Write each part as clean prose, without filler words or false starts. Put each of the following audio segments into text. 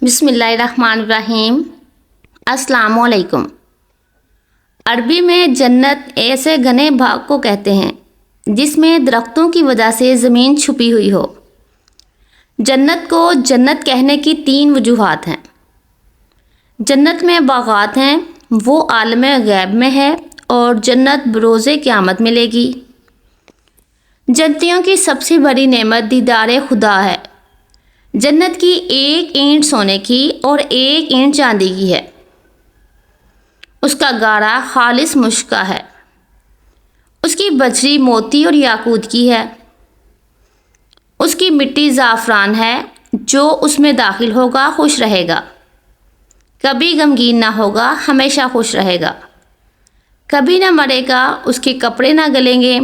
بسم اللہ الرحمن الرحیم۔ السلام علیکم۔ عربی میں جنت ایسے گھنے باغ کو کہتے ہیں جس میں درختوں کی وجہ سے زمین چھپی ہوئی ہو۔ جنت کو جنت کہنے کی 3 وجوہات ہیں۔ جنت میں باغات ہیں، وہ عالم غیب میں ہے، اور جنت بروز قیامت ملے گی۔ جنتیوں کی سب سے بڑی نعمت دیدار خدا ہے۔ جنت کی 1 اینٹ سونے کی اور 1 اینٹ چاندی کی ہے۔ اس کا گارا خالص مشک کا ہے۔ اس کی بجری موتی اور یاقوت کی ہے۔ اس کی مٹی زعفران ہے۔ جو اس میں داخل ہوگا خوش رہے گا، کبھی غمگین نہ ہوگا، ہمیشہ خوش رہے گا، کبھی نہ مرے گا، اس کے کپڑے نہ گلیں گے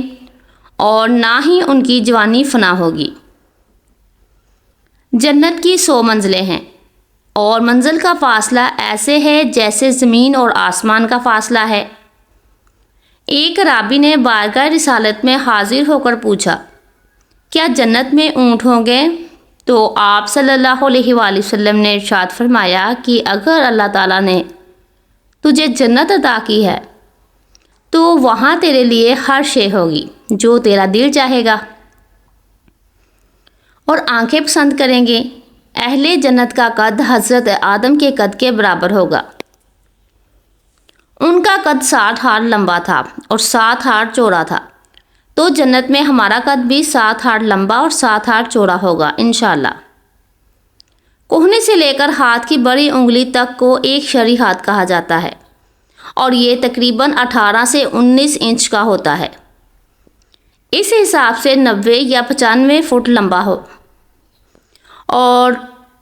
اور نہ ہی ان کی جوانی فنا ہوگی۔ جنت کی 100 منزلیں ہیں، اور منزل کا فاصلہ ایسے ہے جیسے زمین اور آسمان کا فاصلہ ہے۔ ایک رابی نے بارگاہ رسالت میں حاضر ہو کر پوچھا، کیا جنت میں اونٹ ہوں گے؟ تو آپ صلی اللہ علیہ وآلہ وسلم نے ارشاد فرمایا کہ اگر اللہ تعالیٰ نے تجھے جنت عطا کی ہے تو وہاں تیرے لیے ہر شے ہوگی جو تیرا دل چاہے گا اور آنکھیں پسند کریں گے۔ اہل جنت کا قد حضرت آدم کے قد کے برابر ہوگا۔ ان کا قد 60 ہاتھ لمبا تھا اور 7 ہاتھ چوڑا تھا، تو جنت میں ہمارا قد بھی 7 ہاتھ لمبا اور 7 ہاتھ چوڑا ہوگا انشاءاللہ۔ کوہنی سے لے کر ہاتھ کی بڑی انگلی تک کو ایک شرعی ہاتھ کہا جاتا ہے، اور یہ تقریباً 18 سے 19 انچ کا ہوتا ہے۔ اس حساب سے 90 یا 95 فٹ لمبا ہو اور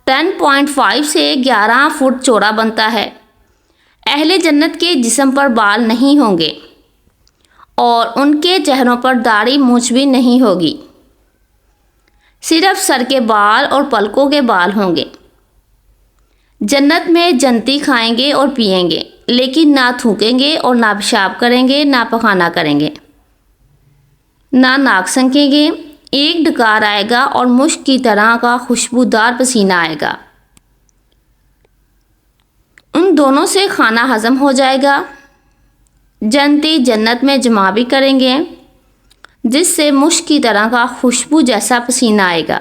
10.5 سے 11 فٹ چوڑا بنتا ہے۔ اہل جنت کے جسم پر بال نہیں ہوں گے اور ان کے چہروں پر داڑھی مونچھ بھی نہیں ہوگی، صرف سر کے بال اور پلکوں کے بال ہوں گے۔ جنت میں جنتی کھائیں گے اور پئیں گے، لیکن نہ تھوکیں گے اور نہ پیشاب کریں گے، نہ پخانہ کریں گے، نہ ناک سنکیں گے۔ ایک ڈکار آئے گا اور مشک کی طرح کا خوشبودار پسینہ آئے گا۔ ان دونوں سے کھانا ہضم ہو جائے گا۔ جنتی جنت میں جمع بھی کریں گے، جس سے مشک کی طرح کا خوشبو جیسا پسینہ آئے گا۔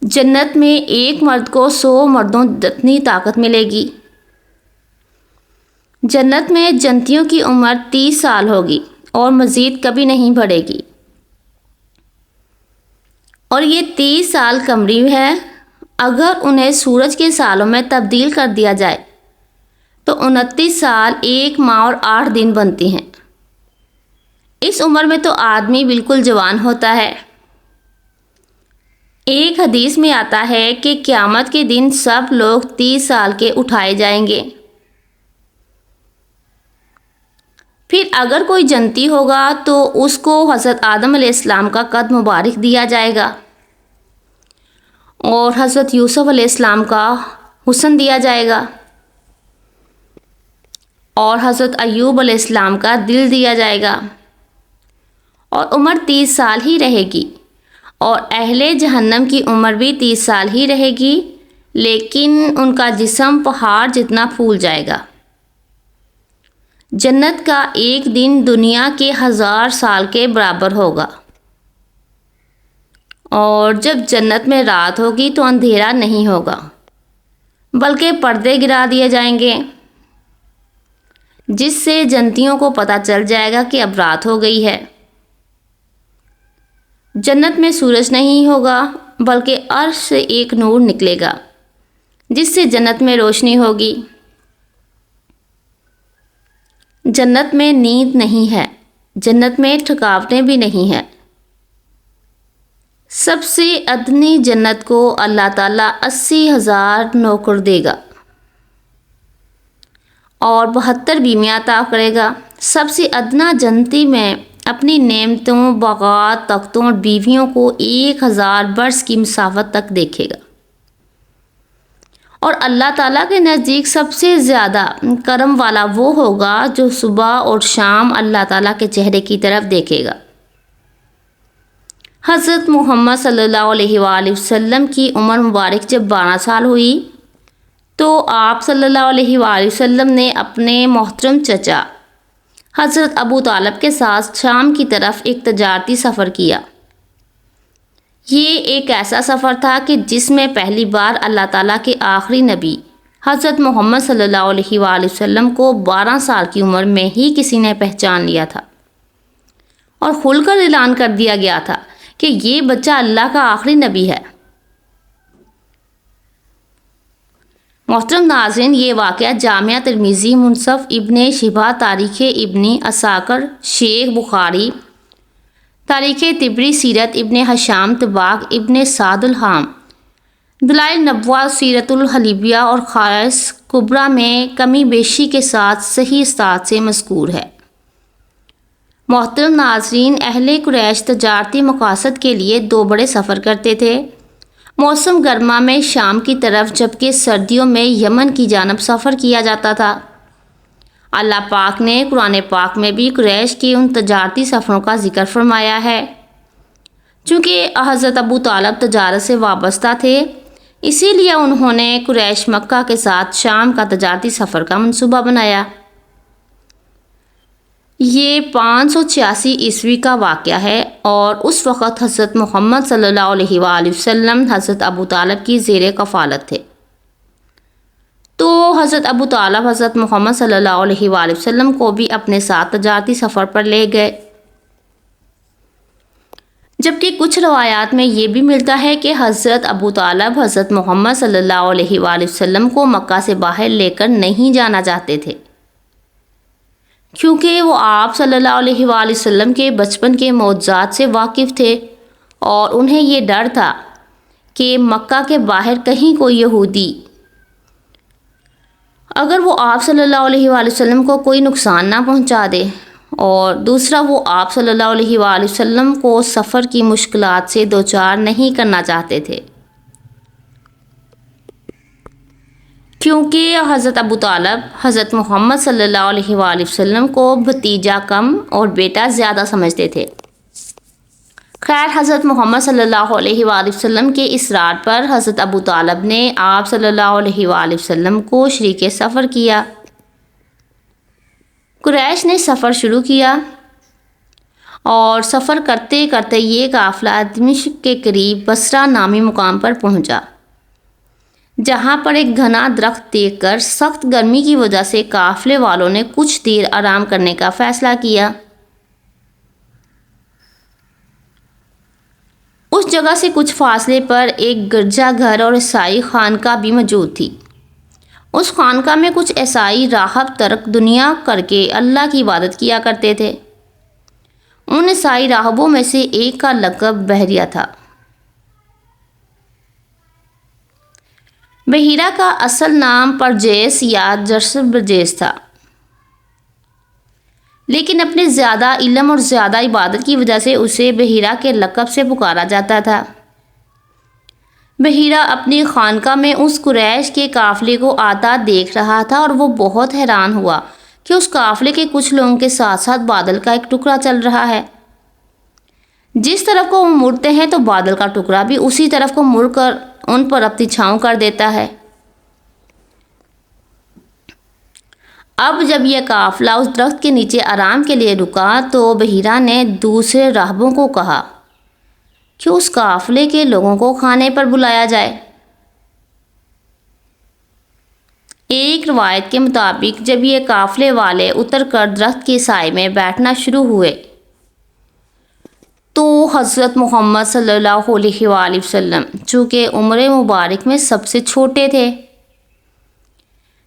جنت میں ایک مرد کو 100 مردوں جتنی طاقت ملے گی۔ جنت میں جنتیوں کی عمر 30 سال ہوگی اور مزید کبھی نہیں بڑھے گی، اور یہ 30 سال قمری ہے۔ اگر انہیں سورج کے سالوں میں تبدیل کر دیا جائے تو 29 سال 1 ماہ اور 8 دن بنتی ہیں۔ اس عمر میں تو آدمی بالکل جوان ہوتا ہے۔ ایک حدیث میں آتا ہے کہ قیامت کے دن سب لوگ 30 سال کے اٹھائے جائیں گے۔ پھر اگر کوئی جنتی ہوگا تو اس کو حضرت آدم علیہ السلام کا قد مبارک دیا جائے گا، اور حضرت یوسف علیہ السلام کا حسن دیا جائے گا، اور حضرت ایوب علیہ السلام کا دل دیا جائے گا، اور عمر 30 سال ہی رہے گی۔ اور اہل جہنم کی عمر بھی 30 سال ہی رہے گی، لیکن ان کا جسم پہاڑ جتنا پھول جائے گا۔ جنت کا ایک دن دنیا کے 1000 سال کے برابر ہوگا، اور جب جنت میں رات ہوگی تو اندھیرا نہیں ہوگا، بلکہ پردے گرا دیے جائیں گے، جس سے جنتیوں کو پتہ چل جائے گا کہ اب رات ہو گئی ہے۔ جنت میں سورج نہیں ہوگا، بلکہ عرش سے ایک نور نکلے گا، جس سے جنت میں روشنی ہوگی۔ جنت میں نیند نہیں ہے، جنت میں تھکاوٹیں بھی نہیں ہیں۔ سب سے ادنی جنت کو اللہ تعالیٰ 80,000 نوکر دے گا اور 72 بیویاں عطا کرے گا۔ سب سے ادنا جنتی میں اپنی نعمتوں، باغات، تختوں اور بیویوں کو 1000 برس کی مسافت تک دیکھے گا، اور اللہ تعالیٰ کے نزدیک سب سے زیادہ کرم والا وہ ہوگا جو صبح اور شام اللہ تعالیٰ کے چہرے کی طرف دیکھے گا۔ حضرت محمد صلی اللہ علیہ وآلہ وسلم کی عمر مبارک جب 12 سال ہوئی تو آپ صلی اللہ علیہ وآلہ وسلم نے اپنے محترم چچا حضرت ابو طالب کے ساتھ شام کی طرف ایک تجارتی سفر کیا۔ یہ ایک ایسا سفر تھا کہ جس میں پہلی بار اللہ تعالیٰ کے آخری نبی حضرت محمد صلی اللہ علیہ وآلہ وسلم کو 12 سال کی عمر میں ہی کسی نے پہچان لیا تھا اور کھل کر اعلان کر دیا گیا تھا کہ یہ بچہ اللہ کا آخری نبی ہے۔ محترم ناظرین، یہ واقعہ جامعہ ترمذی منصف ابن شبہ تاریخ ابن عساکر شیخ بخاری تاریخ طبری سیرت ابن ہشام طباق ابن سعد الحام دلائل نبوہ سیرت الحلیبیہ اور خاص کبریٰ میں کمی بیشی کے ساتھ صحیح اسناد سے مذکور ہے۔ محترم ناظرین، اہل قریش تجارتی مقاصد کے لیے 2 بڑے سفر کرتے تھے۔ موسم گرما میں شام کی طرف جبکہ سردیوں میں یمن کی جانب سفر کیا جاتا تھا۔ اللہ پاک نے قرآن پاک میں بھی قریش کے ان تجارتی سفروں کا ذکر فرمایا ہے۔ چونکہ حضرت ابو طالب تجارت سے وابستہ تھے، اسی لیے انہوں نے قریش مکہ کے ساتھ شام کا تجارتی سفر کا منصوبہ بنایا۔ یہ 586 عیسوی کا واقعہ ہے اور اس وقت حضرت محمد صلی اللہ علیہ وآلہ وسلم حضرت ابو طالب کی زیر کفالت تھے۔ تو حضرت ابو طالب حضرت محمد صلی اللہ علیہ وآلہ وسلم کو بھی اپنے ساتھ تجارتی سفر پر لے گئے، جبکہ کچھ روایات میں یہ بھی ملتا ہے کہ حضرت ابو طالب حضرت محمد صلی اللہ علیہ وآلہ وسلم کو مکہ سے باہر لے کر نہیں جانا چاہتے تھے، کیونکہ وہ آپ صلی اللہ علیہ وآلہ وسلم کے بچپن کے معجزات سے واقف تھے اور انہیں یہ ڈر تھا کہ مکہ کے باہر کہیں کوئی یہودی اگر وہ آپ صلی اللہ علیہ وآلہ وسلم کو کوئی نقصان نہ پہنچا دے، اور دوسرا وہ آپ صلی اللہ علیہ وآلہ وسلم کو سفر کی مشکلات سے دوچار نہیں کرنا چاہتے تھے، کیونکہ حضرت ابو طالب حضرت محمد صلی اللہ علیہ وآلہ وسلم کو بھتیجا کم اور بیٹا زیادہ سمجھتے تھے۔ خیر، حضرت محمد صلی اللہ علیہ وآلہ وسلم کے اصرار پر حضرت ابو طالب نے آپ صلی اللہ علیہ وآلہ وسلم کو شریک سفر کیا۔ قریش نے سفر شروع کیا اور سفر کرتے کرتے یہ قافلہ دمشق کے قریب بصرہ نامی مقام پر پہنچا، جہاں پر ایک گھنا درخت دیکھ کر سخت گرمی کی وجہ سے قافلے والوں نے کچھ دیر آرام کرنے کا فیصلہ کیا۔ اس جگہ سے کچھ فاصلے پر ایک گرجا گھر اور عیسائی خانقاہ بھی موجود تھی۔ اس خانقاہ میں کچھ عیسائی راہب ترک دنیا کر کے اللہ کی عبادت کیا کرتے تھے۔ ان عیسائی راہبوں میں سے ایک کا لقب بحیرہ تھا۔ بحیرہ کا اصل نام پرجیس یا جرث برجیس تھا، لیکن اپنے زیادہ علم اور زیادہ عبادت کی وجہ سے اسے بحیرہ کے لقب سے پکارا جاتا تھا۔ بحیرہ اپنی خانقاہ میں اس قریش کے قافلے کو آتا دیکھ رہا تھا اور وہ بہت حیران ہوا کہ اس قافلے کے کچھ لوگوں کے ساتھ ساتھ بادل کا ایک ٹکڑا چل رہا ہے۔ جس طرف کو وہ مڑتے ہیں تو بادل کا ٹکڑا بھی اسی طرف کو مڑ کر ان پر اپنی چھاؤں کر دیتا ہے۔ اب جب یہ قافلہ اس درخت کے نیچے آرام کے لیے رکا تو بحیرہ نے دوسرے راہبوں کو کہا کہ اس قافلے کے لوگوں کو کھانے پر بلایا جائے۔ ایک روایت کے مطابق جب یہ قافلے والے اتر کر درخت کے سائے میں بیٹھنا شروع ہوئے تو حضرت محمد صلی اللہ علیہ وآلہ وسلم چونکہ عمر مبارک میں سب سے چھوٹے تھے،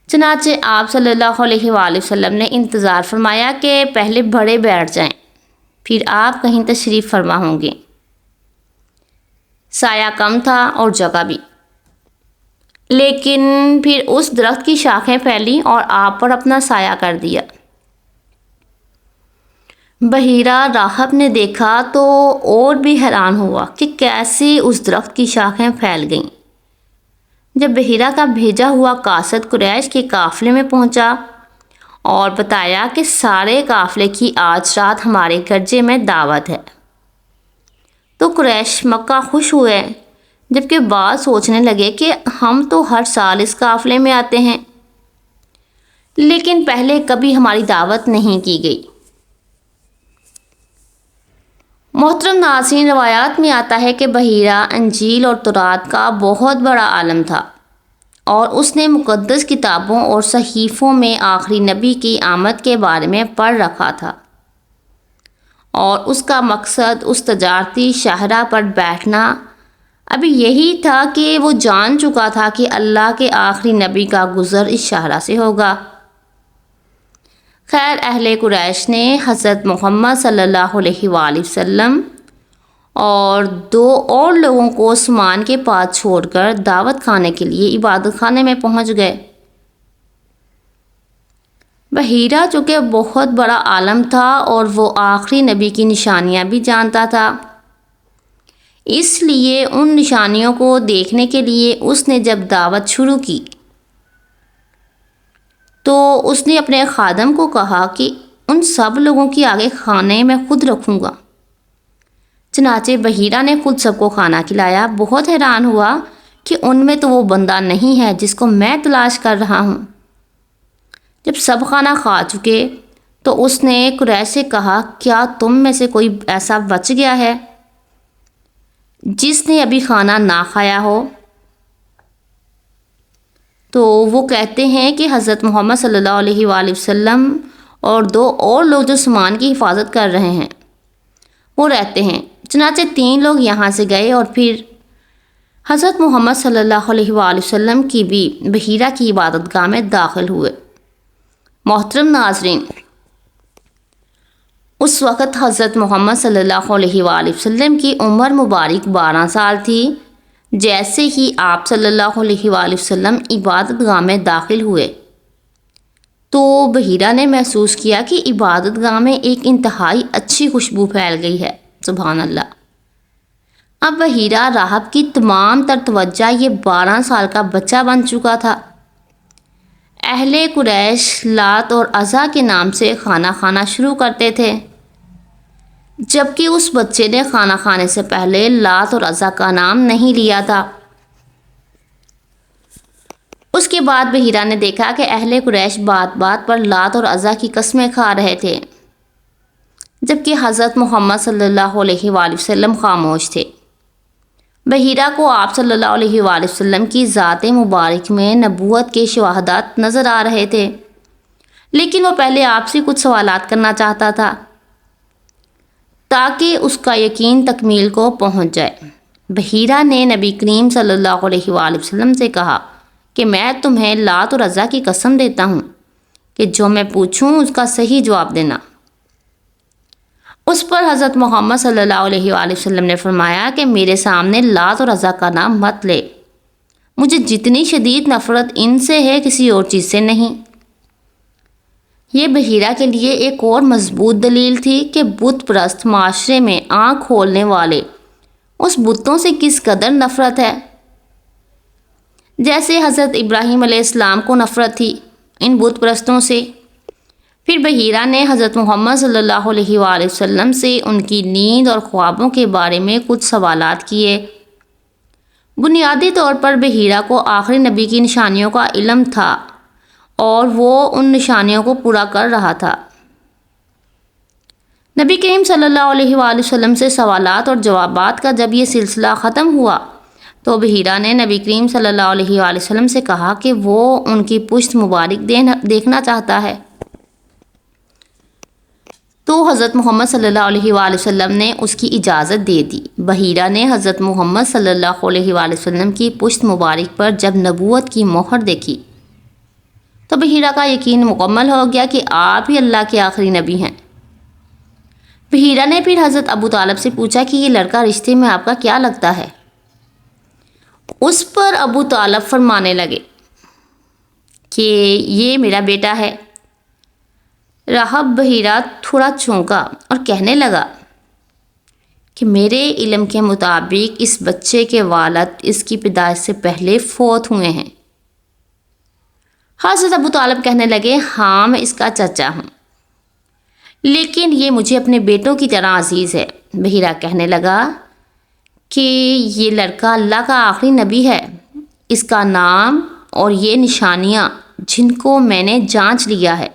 چنانچہ آپ صلی اللہ علیہ وآلہ وسلم نے انتظار فرمایا کہ پہلے بڑے بیٹھ جائیں، پھر آپ کہیں تشریف فرما ہوں گے۔ سایہ کم تھا اور جگہ بھی، لیکن پھر اس درخت کی شاخیں پھیلیں اور آپ پر اپنا سایہ کر دیا۔ بحیرہ راہب نے دیکھا تو اور بھی حیران ہوا کہ کیسے اس درخت کی شاخیں پھیل گئیں۔ جب بحیرہ کا بھیجا ہوا قاصد قریش کے قافلے میں پہنچا اور بتایا کہ سارے قافلے کی آج رات ہمارے گرجے میں دعوت ہے، تو قریش مکہ خوش ہوئے، جبکہ بعض سوچنے لگے کہ ہم تو ہر سال اس قافلے میں آتے ہیں، لیکن پہلے کبھی ہماری دعوت نہیں کی گئی۔ محترم ناظرین، روایات میں آتا ہے کہ بحیرہ انجیل اور تورات کا بہت بڑا عالم تھا، اور اس نے مقدس کتابوں اور صحیفوں میں آخری نبی کی آمد کے بارے میں پڑھ رکھا تھا، اور اس کا مقصد اس تجارتی شاہراہ پر بیٹھنا ابھی یہی تھا کہ وہ جان چکا تھا کہ اللہ کے آخری نبی کا گزر اس شاہراہ سے ہوگا۔ خیر، اہل قریش نے حضرت محمد صلی اللہ علیہ وآلہ وسلم اور 2 اور لوگوں کو سامان کے پاس چھوڑ کر دعوت کھانے کے لیے عبادت خانے میں پہنچ گئے۔ بحیرہ چونکہ بہت بڑا عالم تھا اور وہ آخری نبی کی نشانیاں بھی جانتا تھا، اس لیے ان نشانیوں کو دیکھنے کے لیے اس نے جب دعوت شروع کی تو اس نے اپنے خادم کو کہا کہ ان سب لوگوں کی آگے کھانے میں خود رکھوں گا۔ چنانچہ بحیرہ نے خود سب کو کھانا کھلایا۔ بہت حیران ہوا کہ ان میں تو وہ بندہ نہیں ہے جس کو میں تلاش کر رہا ہوں۔ جب سب کھانا کھا چکے تو اس نے قریش سے کہا، کیا تم میں سے کوئی ایسا بچ گیا ہے جس نے ابھی کھانا نہ کھایا ہو؟ تو وہ کہتے ہیں کہ حضرت محمد صلی اللہ علیہ وآلہ وسلم اور 2 اور لوگ جو سامان کی حفاظت کر رہے ہیں وہ رہتے ہیں۔ چنانچہ 3 لوگ یہاں سے گئے اور پھر حضرت محمد صلی اللہ علیہ وآلہ وسلم کی بھی بحیرہ کی عبادت گاہ میں داخل ہوئے۔ محترم ناظرین، اس وقت حضرت محمد صلی اللہ علیہ وآلہ وسلم کی عمر مبارک 12 سال تھی۔ جیسے ہی آپ صلی اللہ علیہ وآلہ وسلم عبادت گاہ میں داخل ہوئے تو بحیرہ نے محسوس کیا کہ عبادت گاہ میں ایک انتہائی اچھی خوشبو پھیل گئی ہے۔ سبحان اللہ! اب بحیرہ راہب کی تمام تر توجہ یہ 12 سال کا بچہ بن چکا تھا۔ اہل قریش لات اور عزا کے نام سے کھانا کھانا شروع کرتے تھے، جبکہ اس بچے نے کھانا کھانے سے پہلے لات اور عزا کا نام نہیں لیا تھا۔ اس کے بعد بحیرہ نے دیکھا کہ اہل قریش بات بات پر لات اور عزا کی قسمیں کھا رہے تھے، جبکہ حضرت محمد صلی اللہ علیہ وآلہ وسلم خاموش تھے۔ بحیرہ کو آپ صلی اللہ علیہ وآلہ وسلم کی ذات مبارک میں نبوت کے شواہدات نظر آ رہے تھے، لیکن وہ پہلے آپ سے کچھ سوالات کرنا چاہتا تھا تاکہ اس کا یقین تکمیل کو پہنچ جائے۔ بحیرہ نے نبی کریم صلی اللہ علیہ وآلہ وسلم سے کہا کہ میں تمہیں لات اور عزا کی قسم دیتا ہوں کہ جو میں پوچھوں اس کا صحیح جواب دینا۔ اس پر حضرت محمد صلی اللہ علیہ وآلہ وسلم نے فرمایا کہ میرے سامنے لات اور عزا کا نام مت لے، مجھے جتنی شدید نفرت ان سے ہے کسی اور چیز سے نہیں۔ یہ بحیرہ کے لیے ایک اور مضبوط دلیل تھی کہ بت پرست معاشرے میں آنکھ کھولنے والے اس بتوں سے کس قدر نفرت ہے۔ جیسے حضرت ابراہیم علیہ السلام کو نفرت تھی ان بت پرستوں سے، پھر بحیرہ نے حضرت محمد صلی اللہ علیہ وآلہ وسلم سے ان کی نیند اور خوابوں کے بارے میں کچھ سوالات کیے۔ بنیادی طور پر بحیرہ کو آخری نبی کی نشانیوں کا علم تھا اور وہ ان نشانیوں کو پورا کر رہا تھا۔ نبی کریم صلی اللہ علیہ وآلہ وسلم سے سوالات اور جوابات کا جب یہ سلسلہ ختم ہوا تو بحیرہ نے نبی کریم صلی اللہ علیہ وآلہ وسلم سے کہا کہ وہ ان کی پشت مبارک دیکھنا چاہتا ہے۔ تو حضرت محمد صلی اللہ علیہ وآلہ وسلم نے اس کی اجازت دے دی۔ بحیرہ نے حضرت محمد صلی اللہ علیہ وآلہ وسلم کی پشت مبارک پر جب نبوت کی مہر دیکھی تو بحیرہ کا یقین مکمل ہو گیا کہ آپ ہی اللہ کے آخری نبی ہیں۔ بحیرہ نے پھر حضرت ابو طالب سے پوچھا کہ یہ لڑکا رشتے میں آپ کا کیا لگتا ہے؟ اس پر ابو طالب فرمانے لگے کہ یہ میرا بیٹا ہے۔ راہب بحیرہ تھوڑا چونکا اور کہنے لگا کہ میرے علم کے مطابق اس بچے کے والد اس کی پیدائش سے پہلے فوت ہوئے ہیں۔ حضرت ابو طالب کہنے لگے، ہاں میں اس کا چچا ہوں، لیکن یہ مجھے اپنے بیٹوں کی طرح عزیز ہے۔ بحیرہ کہنے لگا، کہ یہ لڑکا اللہ کا آخری نبی ہے، اس کا نام اور یہ نشانیاں جن کو میں نے جانچ لیا ہے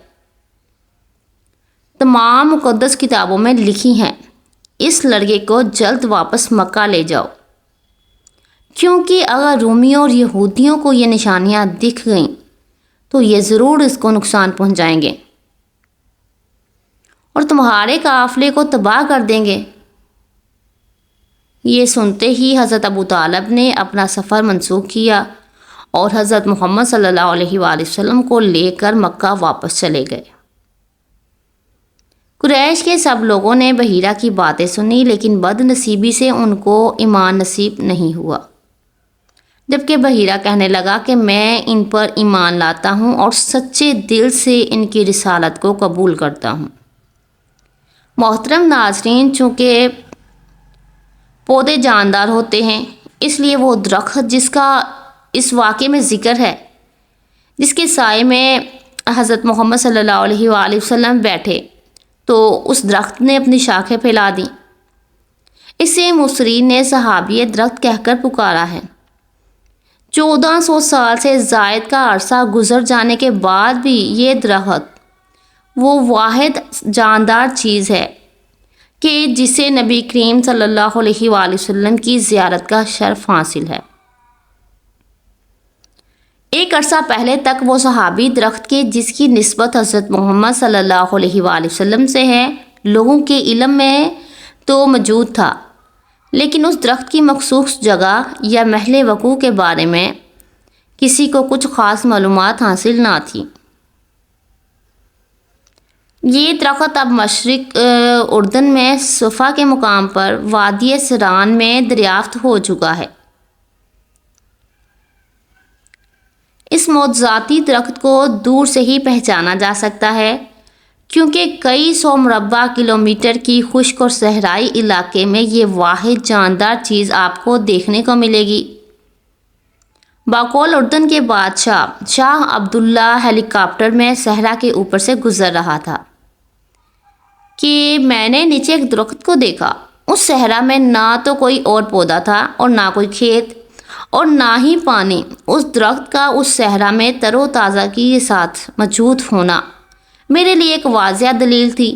تمام مقدس کتابوں میں لکھی ہیں، اس لڑکے کو جلد واپس مکہ لے جاؤ، کیونکہ اگر رومیوں اور یہودیوں کو یہ نشانیاں دکھ گئیں تو یہ ضرور اس کو نقصان پہنچائیں گے اور تمہارے قافلے کو تباہ کر دیں گے۔ یہ سنتے ہی حضرت ابو طالب نے اپنا سفر منسوخ کیا اور حضرت محمد صلی اللہ علیہ وآلہ وسلم کو لے کر مکہ واپس چلے گئے۔ قریش کے سب لوگوں نے بحیرہ کی باتیں سنی، لیکن بد نصیبی سے ان کو ایمان نصیب نہیں ہوا، جبکہ بحیرہ کہنے لگا کہ میں ان پر ایمان لاتا ہوں اور سچے دل سے ان کی رسالت کو قبول کرتا ہوں۔ محترم ناظرین، چونکہ پودے جاندار ہوتے ہیں، اس لیے وہ درخت جس کا اس واقعے میں ذکر ہے، جس کے سائے میں حضرت محمد صلی اللہ علیہ وآلہ وسلم بیٹھے، تو اس درخت نے اپنی شاخیں پھیلا دیں۔ اسے مفسرین نے صحابی درخت کہہ کر پکارا ہے۔ 1400 سال سے زائد کا عرصہ گزر جانے کے بعد بھی یہ درخت وہ واحد جاندار چیز ہے کہ جسے نبی کریم صلی اللہ علیہ وآلہ وسلم کی زیارت کا شرف حاصل ہے۔ ایک عرصہ پہلے تک وہ صحابی درخت کے جس کی نسبت حضرت محمد صلی اللہ علیہ وآلہ وسلم سے ہے، لوگوں کے علم میں تو موجود تھا، لیکن اس درخت کی مخصوص جگہ یا محل وقوع کے بارے میں کسی کو کچھ خاص معلومات حاصل نہ تھی۔ یہ درخت اب مشرق اردن میں صفا کے مقام پر وادی سران میں دریافت ہو چکا ہے۔ اس معجزاتی درخت کو دور سے ہی پہچانا جا سکتا ہے، کیونکہ کئی سو مربع کلومیٹر کی خشک اور صحرائی علاقے میں یہ واحد جاندار چیز آپ کو دیکھنے کو ملے گی۔ باقول اردن کے بادشاہ شاہ عبداللہ ہیلی کاپٹر میں صحرا کے اوپر سے گزر رہا تھا کہ میں نے نیچے ایک درخت کو دیکھا۔ اس صحرا میں نہ تو کوئی اور پودا تھا اور نہ کوئی کھیت اور نہ ہی پانی۔ اس درخت کا اس صحرا میں تر و تازہ کے ساتھ موجود ہونا میرے لیے ایک واضح دلیل تھی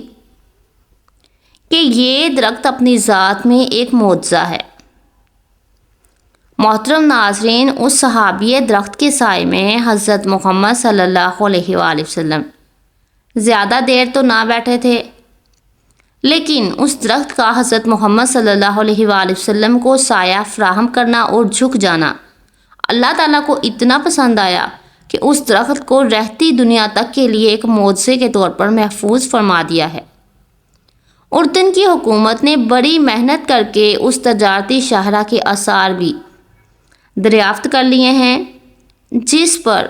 کہ یہ درخت اپنی ذات میں ایک معجزہ ہے۔ محترم ناظرین، اس صحابی درخت کے سائے میں حضرت محمد صلی اللہ علیہ وآلہ وسلم زیادہ دیر تو نہ بیٹھے تھے، لیکن اس درخت کا حضرت محمد صلی اللہ علیہ وآلہ وسلم کو سایہ فراہم کرنا اور جھک جانا اللہ تعالیٰ کو اتنا پسند آیا کہ اس درخت کو رہتی دنیا تک کے لیے ایک معجزے کے طور پر محفوظ فرما دیا ہے۔ اردن کی حکومت نے بڑی محنت کر کے اس تجارتی شاہراہ کے آثار بھی دریافت کر لیے ہیں، جس پر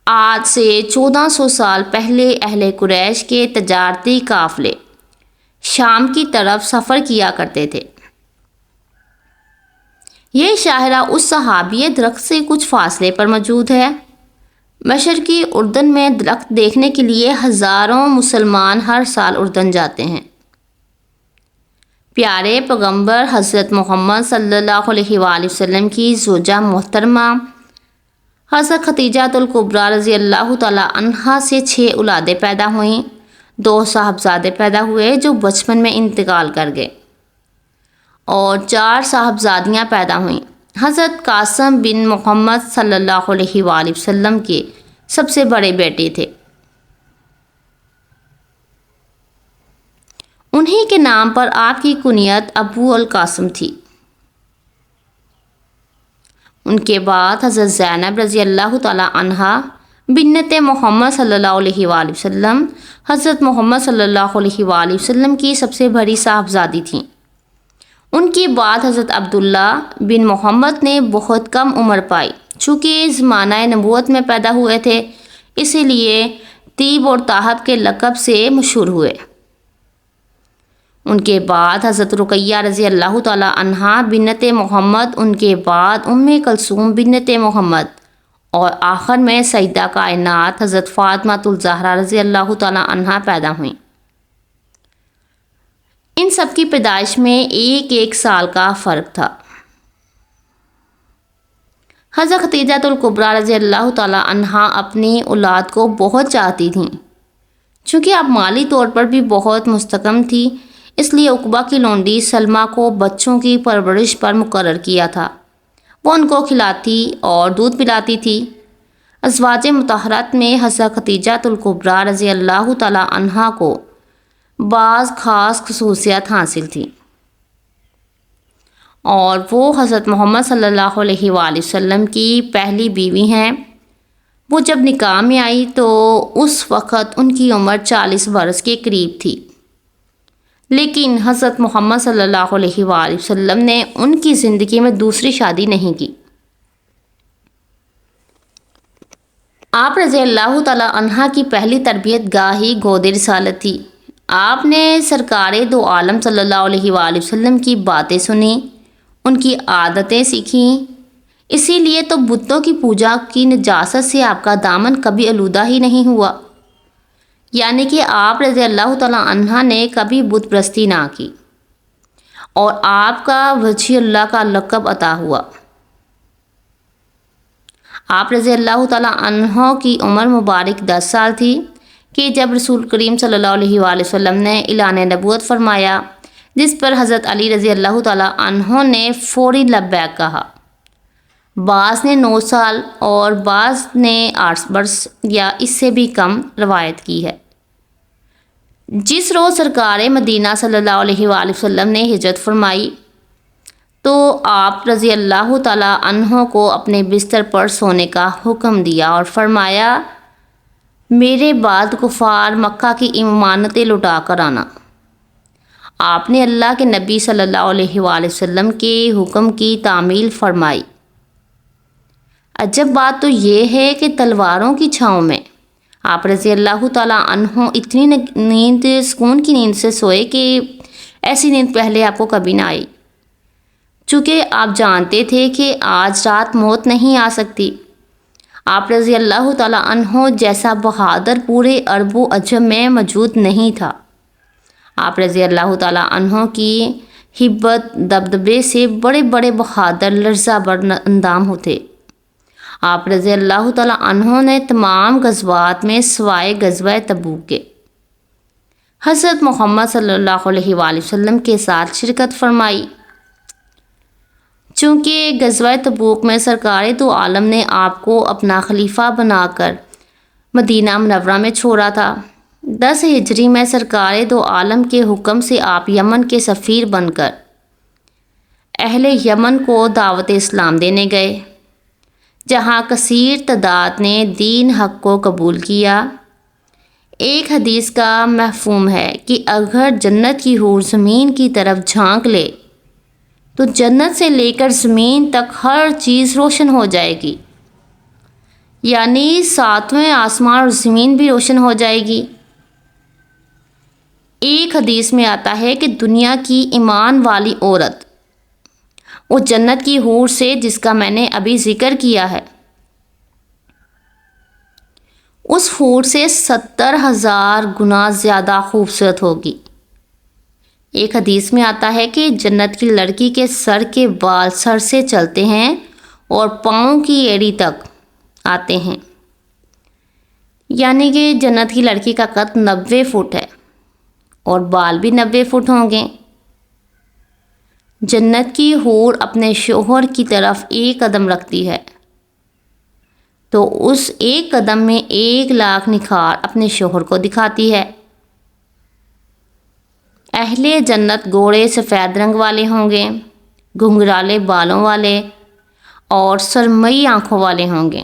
آج سے 1400 سال پہلے اہل قریش کے تجارتی قافلے شام کی طرف سفر کیا کرتے تھے۔ یہ شاہراہ اس صحابی درخت سے کچھ فاصلے پر موجود ہے۔ مشرقی اردن میں درخت دیکھنے کے لیے ہزاروں مسلمان ہر سال اردن جاتے ہیں۔ پیارے پیغمبر حضرت محمد صلی اللہ علیہ وآلہ وسلم کی زوجہ محترمہ حضرت خدیجہ الکبریٰ رضی اللہ تعالیٰ عنہا سے 6 اولادیں پیدا ہوئیں۔ 2 صاحبزادے پیدا ہوئے جو بچپن میں انتقال کر گئے اور 4 صاحبزادیاں پیدا ہوئیں۔ حضرت قاسم بن محمد صلی اللہ علیہ وآلہ وسلم کے سب سے بڑے بیٹے تھے۔ انہی کے نام پر آپ کی کنیت ابو القاسم تھی۔ ان کے بعد حضرت زینب رضی اللہ تعالیٰ عنہا بنت محمد صلی اللہ علیہ وآلہ وسلم حضرت محمد صلی اللہ علیہ وآلہ وسلم کی سب سے بڑی صاحبزادی تھیں۔ ان کے بعد حضرت عبداللہ بن محمد نے بہت کم عمر پائی، چونکہ زمانہ نبوت میں پیدا ہوئے تھے، اسی لیے طیب اور طاہب کے لقب سے مشہور ہوئے۔ ان کے بعد حضرت رقیہ رضی اللہ تعالیٰ عنہا بنت محمد، ان کے بعد ام کلثوم بنت محمد، اور آخر میں سیدہ کائنات حضرت فاطمہ الزہرا رضی اللہ تعالیٰ عنہا پیدا ہوئیں۔ ان سب کی پیدائش میں ایک سال کا فرق تھا۔ حضرت خدیجہ الکبریٰ رضی اللہ تعالیٰ عنہا اپنی اولاد کو بہت چاہتی تھیں۔ چونکہ اب مالی طور پر بھی بہت مستحکم تھی، اس لیے عقبہ کی لونڈی سلمہ کو بچوں کی پرورش پر مقرر کیا تھا۔ وہ ان کو کھلاتی اور دودھ پلاتی تھی۔ ازواج مطہرات میں حضرت خدیجہ الکبریٰ رضی اللہ تعالیٰ عنہا کو بعض خاص خصوصیات حاصل تھیں، اور وہ حضرت محمد صلی اللہ علیہ وآلہ وسلم کی پہلی بیوی ہیں۔ وہ جب نکاح میں آئی تو اس وقت ان کی عمر 40 برس کے قریب تھی، لیکن حضرت محمد صلی اللہ علیہ وآلہ وسلم نے ان کی زندگی میں دوسری شادی نہیں کی۔ آپ رضی اللہ تعالیٰ عنہ کی پہلی تربیت گاہ ہی گود رسالت تھی۔ آپ نے سرکار دو عالم صلی اللہ علیہ وآلہ وسلم کی باتیں سنیں، ان کی عادتیں سیکھیں۔ اسی لیے تو بتوں کی پوجا کی نجاست سے آپ کا دامن کبھی آلودہ ہی نہیں ہوا، یعنی کہ آپ رضی اللہ تعالیٰ عنہ نے کبھی بت پرستی نہ کی، اور آپ کا وجہ اللہ کا لقب عطا ہوا۔ آپ رضی اللہ تعالیٰ عنہ کی عمر مبارک 10 سال تھی کہ جب رسول کریم صلی اللہ علیہ وآلہ وسلم نے اعلان نبوت فرمایا، جس پر حضرت علی رضی اللہ تعالیٰ عنہ نے فوری لبیک کہا۔ بعض نے 9 سال اور بعض نے 8 برس یا اس سے بھی کم روایت کی ہے۔ جس روز سرکار مدینہ صلی اللہ علیہ وآلہ وسلم نے ہجرت فرمائی تو آپ رضی اللہ تعالیٰ عنہ کو اپنے بستر پر سونے کا حکم دیا اور فرمایا، میرے بعد کفار مکہ کی امانتیں لٹا کر آنا۔ آپ نے اللہ کے نبی صلی اللہ علیہ وآلہ وسلم کے حکم کی تعمیل فرمائی۔ عجب بات تو یہ ہے کہ تلواروں کی چھاؤں میں آپ رضی اللہ تعالیٰ عنہ اتنی نیند، سکون کی نیند سے سوئے کہ ایسی نیند پہلے آپ کو کبھی نہ آئی، چونکہ آپ جانتے تھے کہ آج رات موت نہیں آ سکتی۔ آپ رضی اللہ تعالیٰ عنہ جیسا بہادر پورے عرب و عجم میں موجود نہیں تھا۔ آپ رضی اللہ تعالیٰ عنہ کی ہیبت دبدبے سے بڑے بڑے بہادر لرزہ بر اندام ہوتے۔ آپ رضی اللہ تعالیٰ عنہ نے تمام غزوات میں سوائے غزوہ تبوک کے حضرت محمد صلی اللہ علیہ وآلہ وسلم کے ساتھ شرکت فرمائی۔ چونکہ غزوہ تبوک میں سرکار دو عالم نے آپ کو اپنا خلیفہ بنا کر مدینہ منورہ میں چھوڑا تھا، 10 ہجری میں سرکار دو عالم کے حکم سے آپ یمن کے سفیر بن کر اہل یمن کو دعوت اسلام دینے گئے، جہاں کثیر تعداد نے دین حق کو قبول کیا۔ ایک حدیث کا مفہوم ہے کہ اگر جنت کی حور زمین کی طرف جھانک لے تو جنت سے لے کر زمین تک ہر چیز روشن ہو جائے گی، یعنی 7ویں آسمان اور زمین بھی روشن ہو جائے گی۔ ایک حدیث میں آتا ہے کہ دنیا کی ایمان والی عورت اس جنت کی حور سے جس کا میں نے ابھی ذکر کیا ہے، اس حور سے 70,000 گنا زیادہ خوبصورت ہوگی۔ ایک حدیث میں آتا ہے کہ جنت کی لڑکی کے سر کے بال سر سے چلتے ہیں اور پاؤں کی ایڑی تک آتے ہیں، یعنی کہ جنت کی لڑکی کا قد 90 فٹ ہے اور بال بھی 90 فٹ ہوں گے۔ جنت کی حور اپنے شوہر کی طرف ایک قدم رکھتی ہے تو اس ایک قدم میں 1,00,000 نکھار اپنے شوہر کو دکھاتی ہے۔ اہل جنت گھوڑے سفید رنگ والے ہوں گے، گھنگرالے بالوں والے اور سرمئی آنکھوں والے ہوں گے۔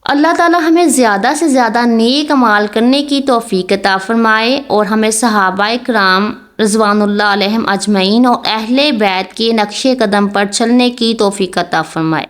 اللہ تعالی ہمیں زیادہ سے زیادہ نیک اعمال کرنے کی توفیق عطا فرمائے اور ہمیں صحابہ کرام رضوان اللہ علیہم اجمعین اور اہل بیت کے نقش قدم پر چلنے کی توفیق عطا فرمائے۔